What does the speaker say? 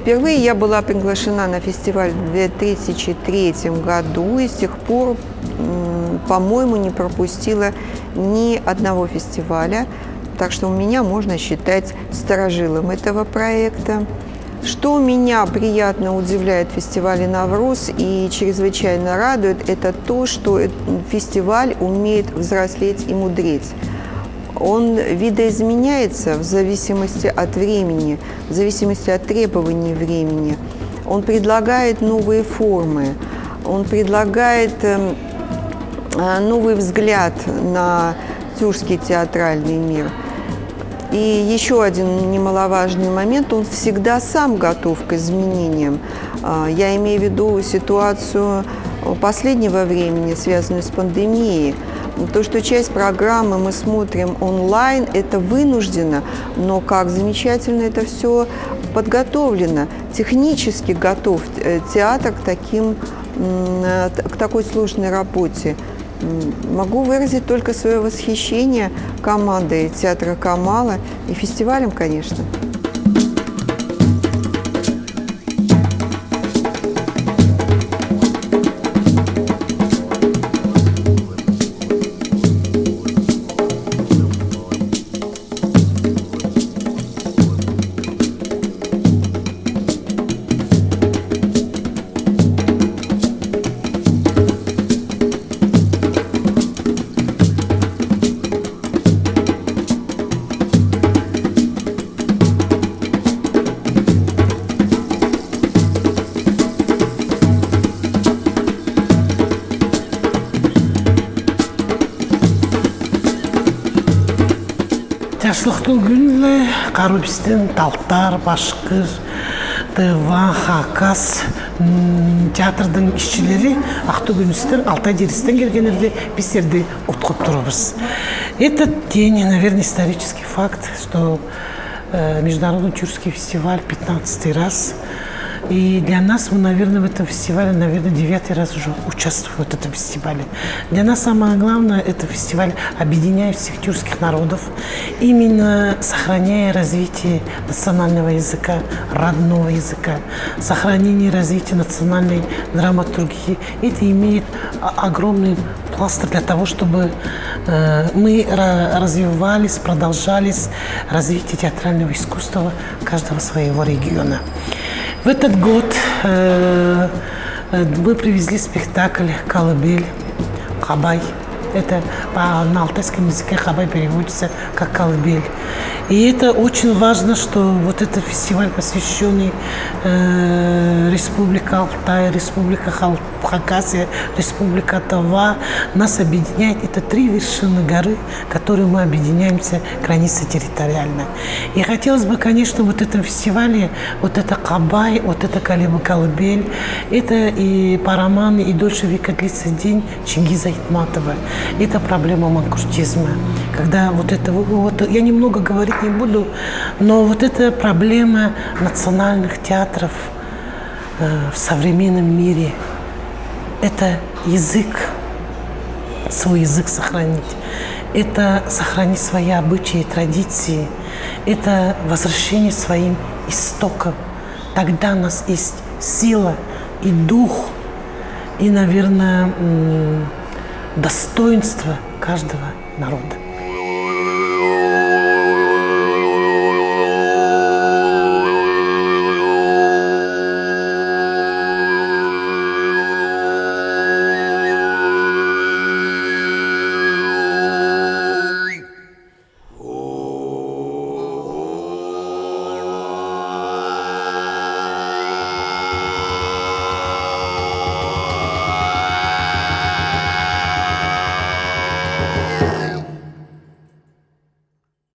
Впервые я была приглашена на фестиваль в 2003 году и с тех пор, по-моему, не пропустила ни одного фестиваля. Так что меня можно считать старожилом этого проекта. Что меня приятно удивляет в фестивале «Навруз» и чрезвычайно радует, это то, что фестиваль умеет взрослеть и мудреть. Он видоизменяется в зависимости от времени, в зависимости от требований времени. Он предлагает новые формы, он предлагает новый взгляд на тюркский театральный мир. И еще один немаловажный момент, он всегда сам готов к изменениям. Я имею в виду ситуацию последнего времени, связанную с пандемией. То, что часть программы мы смотрим онлайн, это вынуждено, но как замечательно это все подготовлено. Технически готов театр к такой сложной работе. Могу выразить только свое восхищение командой театра Камала и фестивалем, конечно. Жашылықтың күнлі Қарубистен, Талтар, Башқыр, Тыва, Хакас театрдың ішчілері Ақтөбемістен, Алтай Дерістен келгенерде біздерді ұтқып тұрыбыз. Это день, наверное, исторический факт, что Международный тюркский фестиваль 15-й раз. И для нас, мы, наверное, в этом фестивале, 9-й раз уже участвуем в этом фестивале. Для нас самое главное, это фестиваль объединяет всех тюркских народов, именно сохраняя развитие национального языка, родного языка, сохранение и развитие национальной драматургии. Это имеет огромный пласт для того, чтобы мы развивались, продолжались развитие театрального искусства каждого своего региона. В этот год мы привезли спектакль «Колыбель», «Хабай». Это на алтайском языке «Хабай» переводится как «колыбель». И это очень важно, что вот этот фестиваль, посвященный Республика Алтай, Республика Хакасия, Республика Тыва, нас объединяет. Это 3 вершины горы, которые мы объединяемся границы территориально. И хотелось бы, конечно, вот в этом фестивале, вот это Хабай, вот это колыбель, это и по роману «И дольше века длится день» Чингиза Айтматова. Это проблема манкуртизма. Когда я немного говорить не буду, но вот эта проблема национальных театров в современном мире, это язык, свой язык сохранить, это сохранить свои обычаи и традиции, это возвращение своим истокам. Тогда у нас есть сила и дух, и, наверное, достоинство каждого народа.